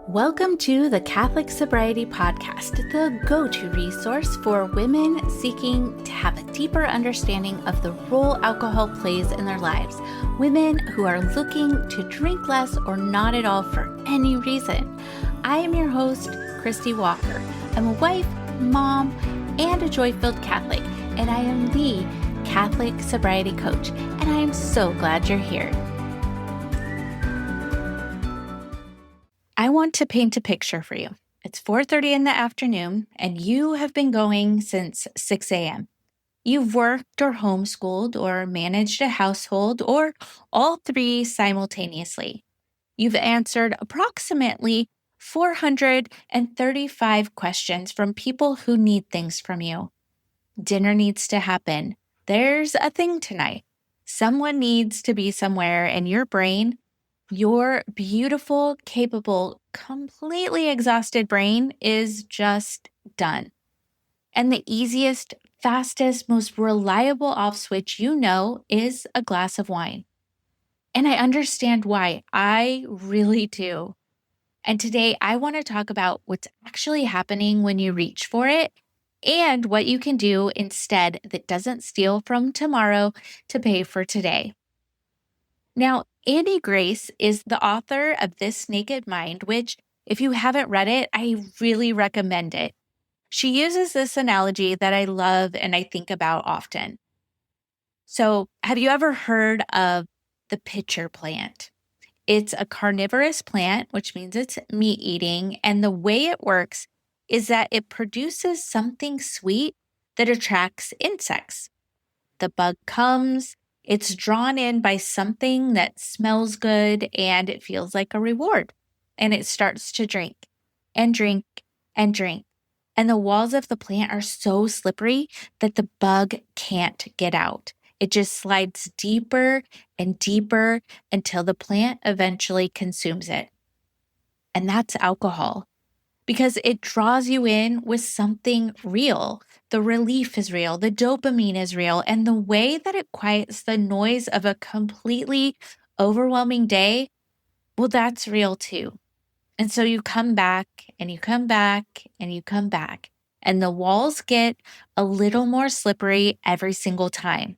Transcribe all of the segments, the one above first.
Welcome to the Catholic Sobriety Podcast, the go-to resource for women seeking to have a deeper understanding of the role alcohol plays in their lives. Women who are looking to drink less or not at all for any reason. I am your host, Christie Walker. I'm a wife, mom, and a joy-filled Catholic, and I am the Catholic Sobriety Coach, and I am so glad you're here. I want to paint a picture for you. It's 4:30 in the afternoon, and you have been going since 6 a.m. You've worked or homeschooled or managed a household or all three simultaneously. You've answered approximately 435 questions from people who need things from you. Dinner needs to happen. There's a thing tonight. Someone needs to be somewhere, and your brain, your beautiful, capable, completely exhausted brain is just done. And the easiest, fastest, most reliable off switch you know is a glass of wine. And I understand why. I really do. And today I want to talk about what's actually happening when you reach for it and what you can do instead that doesn't steal from tomorrow to pay for today. Now, Annie Grace is the author of This Naked Mind, which, if you haven't read it, I really recommend it. She uses this analogy that I love and I think about often. So, have you ever heard of the pitcher plant? It's a carnivorous plant, which means it's meat eating, and the way it works is that it produces something sweet that attracts insects. The bug comes, it's drawn in by something that smells good and it feels like a reward. And it starts to drink and drink and drink. And the walls of the plant are so slippery that the bug can't get out. It just slides deeper and deeper until the plant eventually consumes it. And that's alcohol, because it draws you in with something real. The relief is real, the dopamine is real, and the way that it quiets the noise of a completely overwhelming day, well, that's real too. And so you come back and you come back and you come back, and the walls get a little more slippery every single time.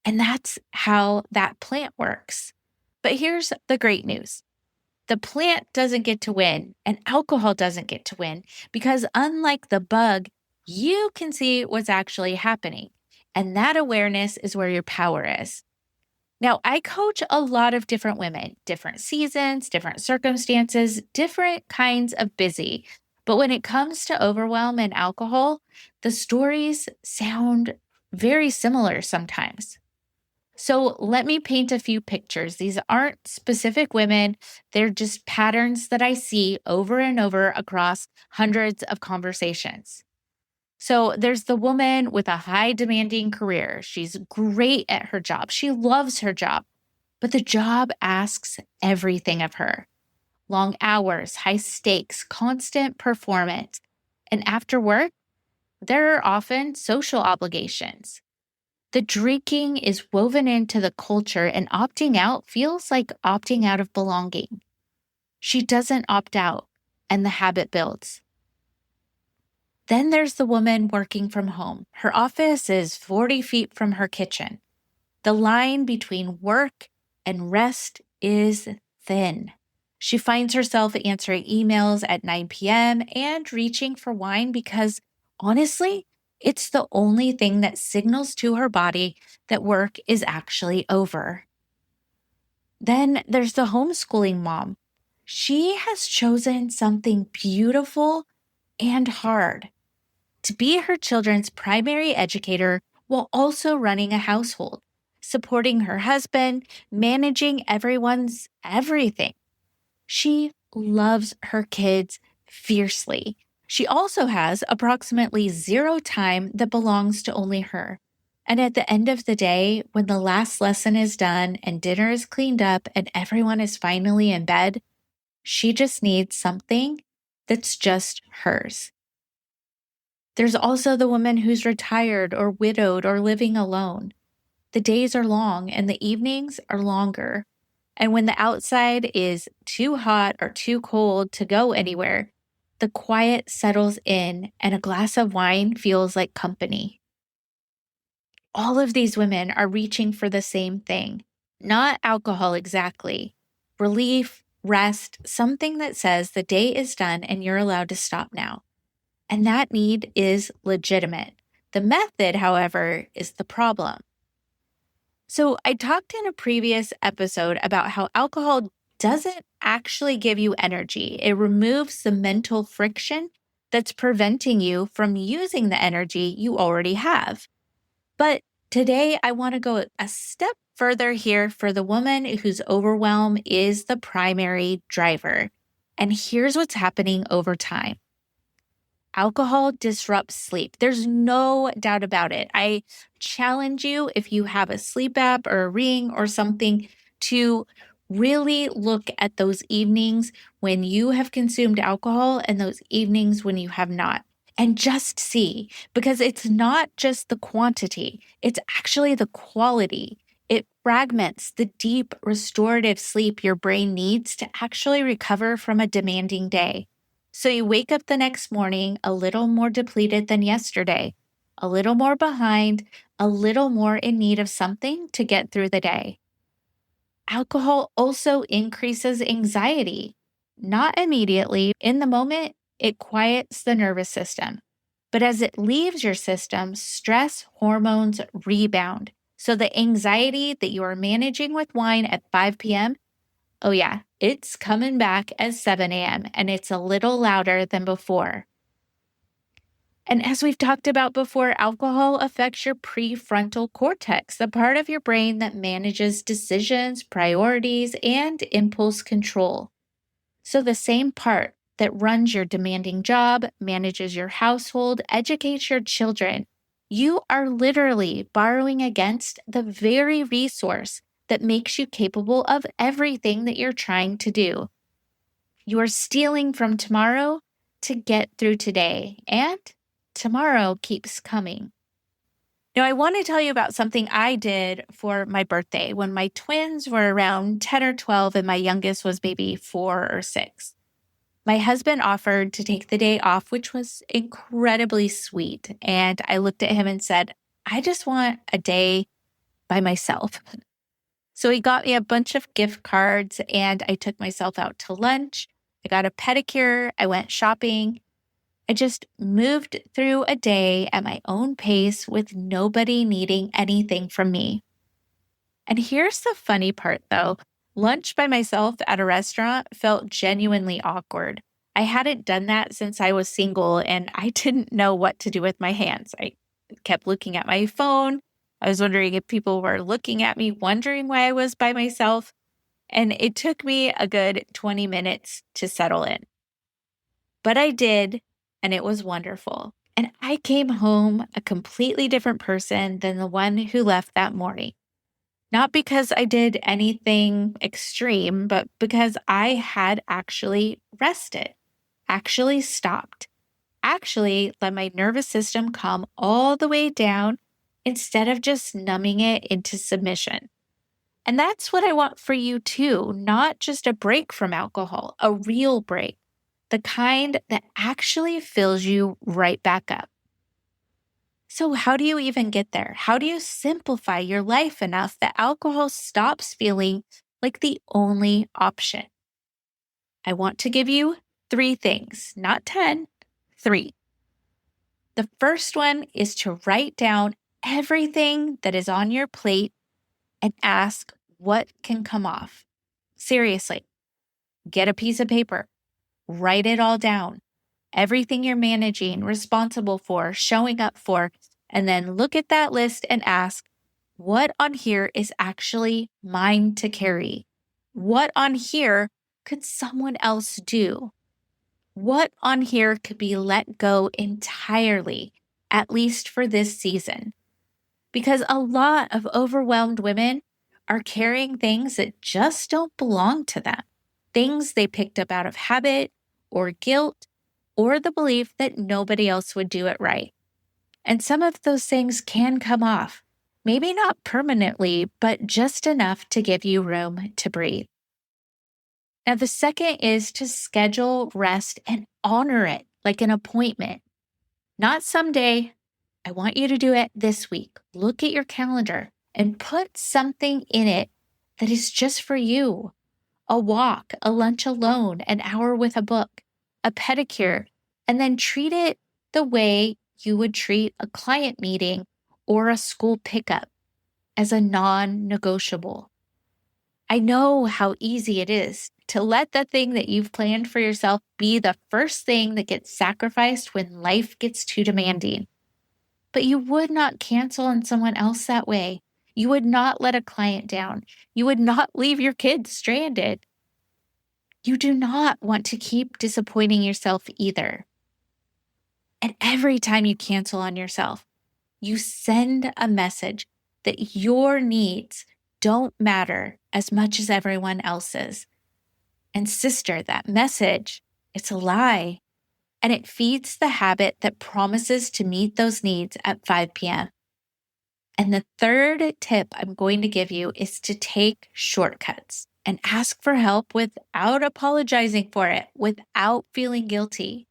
And that's how that plant works. But here's the great news. The plant doesn't get to win, and alcohol doesn't get to win, because unlike the bug, you can see what's actually happening. And that awareness is where your power is. Now, I coach a lot of different women, different seasons, different circumstances, different kinds of busy. But when it comes to overwhelm and alcohol, the stories sound very similar sometimes. So let me paint a few pictures. These aren't specific women. They're just patterns that I see over and over across hundreds of conversations. So there's the woman with a high demanding career. She's great at her job. She loves her job, but the job asks everything of her. Long hours, high stakes, constant performance. And after work, there are often social obligations. The drinking is woven into the culture, and opting out feels like opting out of belonging. She doesn't opt out, and the habit builds. Then there's the woman working from home. Her office is 40 feet from her kitchen. The line between work and rest is thin. She finds herself answering emails at 9 p.m. and reaching for wine because, honestly, it's the only thing that signals to her body that work is actually over. Then there's the homeschooling mom. She has chosen something beautiful and hard: to be her children's primary educator while also running a household, supporting her husband, managing everyone's everything. She loves her kids fiercely. She also has approximately zero time that belongs to only her. And at the end of the day, when the last lesson is done and dinner is cleaned up and everyone is finally in bed, she just needs something that's just hers. There's also the woman who's retired or widowed or living alone. The days are long and the evenings are longer. And when the outside is too hot or too cold to go anywhere, the quiet settles in and a glass of wine feels like company. All of these women are reaching for the same thing, not alcohol exactly. Relief, rest, something that says the day is done and you're allowed to stop now. And that need is legitimate. The method, however, is the problem. So, I talked in a previous episode about how alcohol doesn't actually give you energy. It removes the mental friction that's preventing you from using the energy you already have. But today, I want to go a step further here for the woman whose overwhelm is the primary driver. And here's what's happening over time. Alcohol disrupts sleep. There's no doubt about it. I challenge you, if you have a sleep app or a ring or something, to really look at those evenings when you have consumed alcohol and those evenings when you have not. And just see, because it's not just the quantity, it's actually the quality. It fragments the deep restorative sleep your brain needs to actually recover from a demanding day. So you wake up the next morning a little more depleted than yesterday, a little more behind, a little more in need of something to get through the day. Alcohol also increases anxiety. Not immediately. In the moment, it quiets the nervous system. But as it leaves your system, stress hormones rebound. So the anxiety that you are managing with wine at 5 p.m., oh yeah, it's coming back at 7 a.m. and it's a little louder than before. And as we've talked about before, alcohol affects your prefrontal cortex, the part of your brain that manages decisions, priorities, and impulse control. So the same part that runs your demanding job, manages your household, educates your children, you are literally borrowing against the very resource that makes you capable of everything that you're trying to do. You are stealing from tomorrow to get through today, and tomorrow keeps coming. Now, I want to tell you about something I did for my birthday when my twins were around 10 or 12 and my youngest was maybe 4 or 6. My husband offered to take the day off, which was incredibly sweet. And I looked at him and said, I just want a day by myself. So he got me a bunch of gift cards and I took myself out to lunch. I got a pedicure. I went shopping. I just moved through a day at my own pace with nobody needing anything from me. And here's the funny part though. Lunch by myself at a restaurant felt genuinely awkward. I hadn't done that since I was single and I didn't know what to do with my hands. I kept looking at my phone. I was wondering if people were looking at me, wondering why I was by myself. And it took me a good 20 minutes to settle in. But I did, and it was wonderful. And I came home a completely different person than the one who left that morning. Not because I did anything extreme, but because I had actually rested, actually stopped, actually let my nervous system calm all the way down instead of just numbing it into submission. And that's what I want for you too, not just a break from alcohol, a real break, the kind that actually fills you right back up. So, how do you even get there? How do you simplify your life enough that alcohol stops feeling like the only option? I want to give you 3 things, not 10, 3. The first one is to write down everything that is on your plate and ask what can come off. Seriously, get a piece of paper, write it all down. Everything you're managing, responsible for, showing up for, and then look at that list and ask, what on here is actually mine to carry? What on here could someone else do? What on here could be let go entirely, at least for this season? Because a lot of overwhelmed women are carrying things that just don't belong to them, things they picked up out of habit or guilt or the belief that nobody else would do it right. And some of those things can come off. Maybe not permanently, but just enough to give you room to breathe. Now, the second is to schedule rest and honor it like an appointment, not someday. I want you to do it this week. Look at your calendar and put something in it that is just for you: a walk, a lunch alone, an hour with a book, a pedicure, and then treat it the way you would treat a client meeting or a school pickup, as a non negotiable. I know how easy it is to let the thing that you've planned for yourself be the first thing that gets sacrificed when life gets too demanding. But you would not cancel on someone else that way. You would not let a client down. You would not leave your kids stranded. You do not want to keep disappointing yourself either. And every time you cancel on yourself, you send a message that your needs don't matter as much as everyone else's. And sister, that message, it's a lie. And it feeds the habit that promises to meet those needs at 5 p.m. And the third tip I'm going to give you is to take shortcuts and ask for help without apologizing for it, without feeling guilty.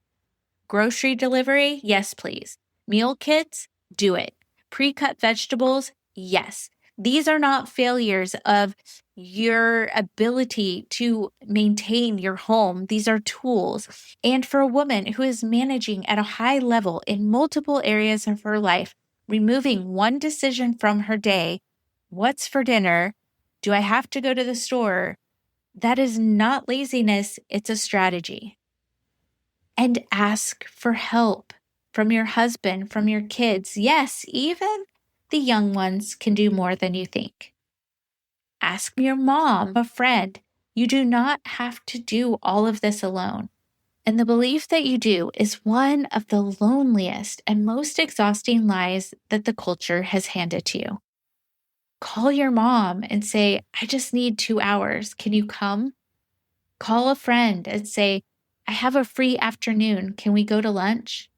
Grocery delivery? Yes, please. Meal kits? Do it. Pre-cut vegetables? Yes. These are not failures of your ability to maintain your home. These are tools. And for a woman who is managing at a high level in multiple areas of her life, removing one decision from her day, what's for dinner? Do I have to go to the store? That is not laziness, it's a strategy. And ask for help from your husband, from your kids. Yes, even the young ones can do more than you think. Ask your mom, a friend. You do not have to do all of this alone. And the belief that you do is one of the loneliest and most exhausting lies that the culture has handed to you. Call your mom and say, I just need 2 hours. Can you come? Call a friend and say, I have a free afternoon. Can we go to lunch?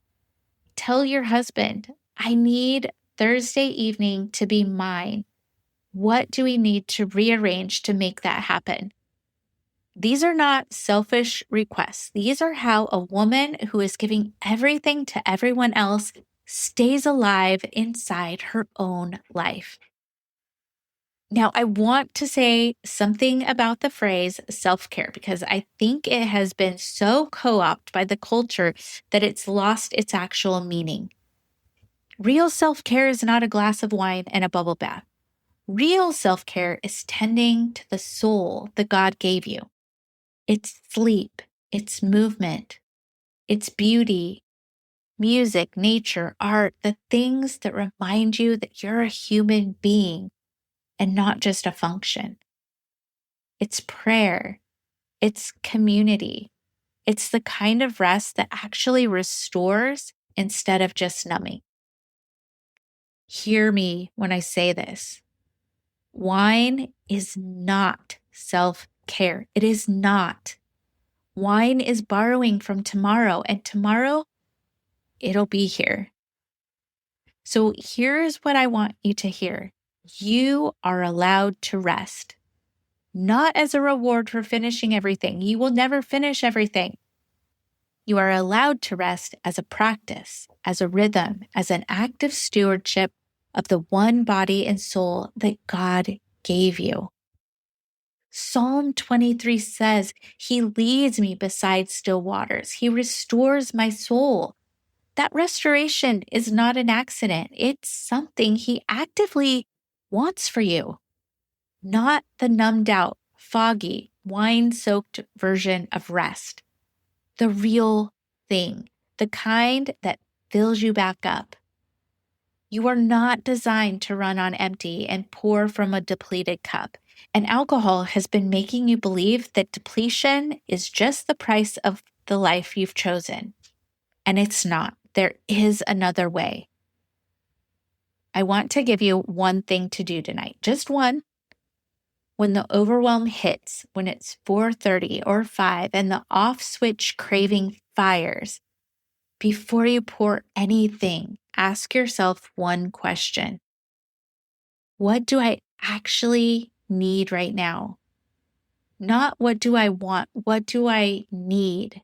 Tell your husband, I need Thursday evening to be mine. What do we need to rearrange to make that happen? These are not selfish requests. These are how a woman who is giving everything to everyone else stays alive inside her own life. Now, I want to say something about the phrase self-care because I think it has been so co-opted by the culture that it's lost its actual meaning. Real self-care is not a glass of wine and a bubble bath. Real self-care is tending to the soul that God gave you. It's sleep, it's movement, it's beauty, music, nature, art, the things that remind you that you're a human being and not just a function. It's prayer, it's community, it's the kind of rest that actually restores instead of just numbing. Hear me when I say this. Wine is not self-care. It is not. Wine is borrowing from tomorrow, and tomorrow it'll be here. So here's what I want you to hear. You are allowed to rest, not as a reward for finishing everything. You will never finish everything. You are allowed to rest as a practice, as a rhythm, as an act of stewardship of the one body and soul that God gave you. Psalm 23 says, He leads me beside still waters. He restores my soul. That restoration is not an accident. It's something He actively wants for you, not the numbed out, foggy, wine-soaked version of rest. The real thing, the kind that fills you back up. You are not designed to run on empty and pour from a depleted cup. And alcohol has been making you believe that depletion is just the price of the life you've chosen. And it's not. There is another way. I want to give you one thing to do tonight, just one. When the overwhelm hits, when it's 4:30 or 5 and the off switch craving fires, before you pour anything, ask yourself one question. What do I actually need right now? Not what do I want? What do I need?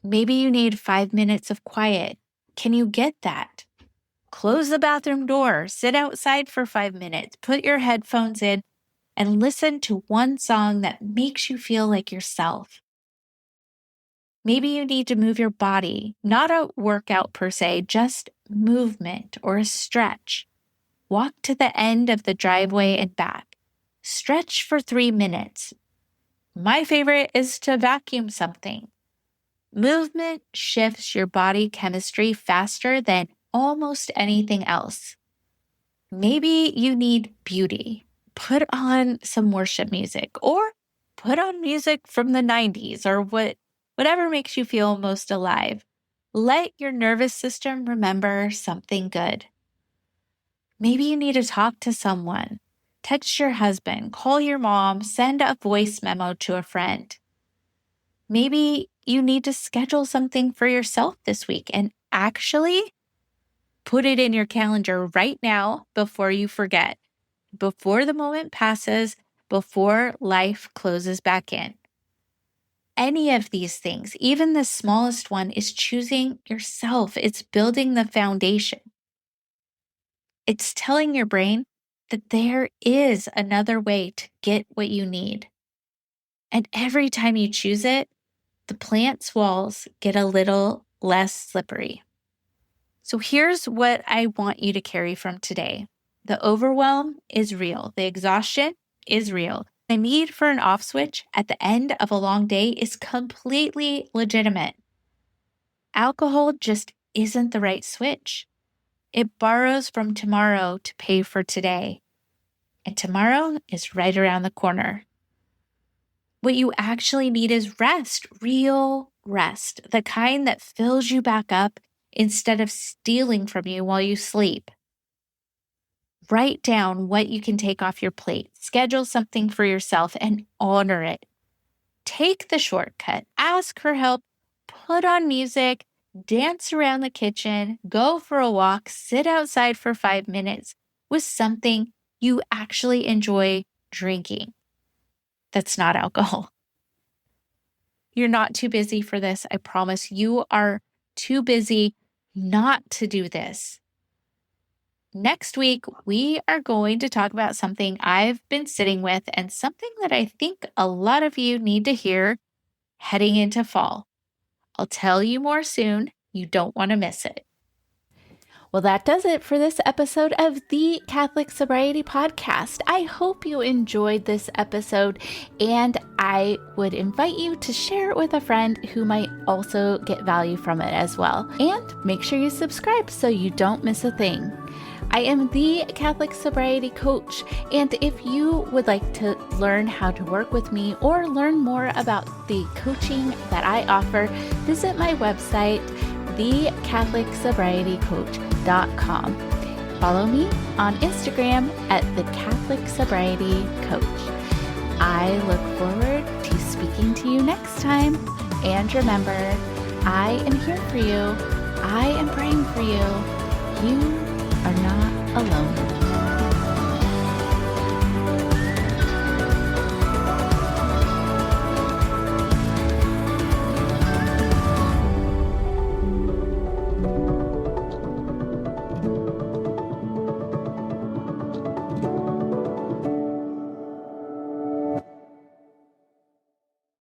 Maybe you need 5 minutes of quiet. Can you get that? Close the bathroom door, sit outside for 5 minutes, put your headphones in, and listen to one song that makes you feel like yourself. Maybe you need to move your body, not a workout per se, just movement or a stretch. Walk to the end of the driveway and back. Stretch for 3 minutes. My favorite is to vacuum something. Movement shifts your body chemistry faster than almost anything else. Maybe you need beauty. Put on some worship music or put on music from the 90s or whatever makes you feel most alive. Let your nervous system remember something good. Maybe you need to talk to someone. Text your husband, call your mom, send a voice memo to a friend. Maybe you need to schedule something for yourself this week and actually put it in your calendar right now before you forget, before the moment passes, before life closes back in. Any of these things, even the smallest one, is choosing yourself. It's building the foundation. It's telling your brain that there is another way to get what you need. And every time you choose it, the plant's walls get a little less slippery. So here's what I want you to carry from today. The overwhelm is real. The exhaustion is real. The need for an off switch at the end of a long day is completely legitimate. Alcohol just isn't the right switch. It borrows from tomorrow to pay for today. And tomorrow is right around the corner. What you actually need is rest, real rest, the kind that fills you back up instead of stealing from you while you sleep. Write down what you can take off your plate, schedule something for yourself, and honor it. Take the shortcut, ask for help, put on music, dance around the kitchen, go for a walk, sit outside for 5 minutes with something you actually enjoy drinking. That's not alcohol. You're not too busy for this. I promise you are too busy not to do this. Next week, we are going to talk about something I've been sitting with and something that I think a lot of you need to hear heading into fall. I'll tell you more soon. You don't want to miss it. Well, that does it for this episode of the Catholic Sobriety Podcast. I hope you enjoyed this episode, and I would invite you to share it with a friend who might also get value from it as well. And make sure you subscribe so you don't miss a thing. I am the Catholic Sobriety Coach, and if you would like to learn how to work with me or learn more about the coaching that I offer, visit my website, thecatholicsobrietycoach.com. Follow me on Instagram at the Catholic Sobriety Coach. I look forward to speaking to you next time. And remember, I am here for you. I am praying for you. You are not alone.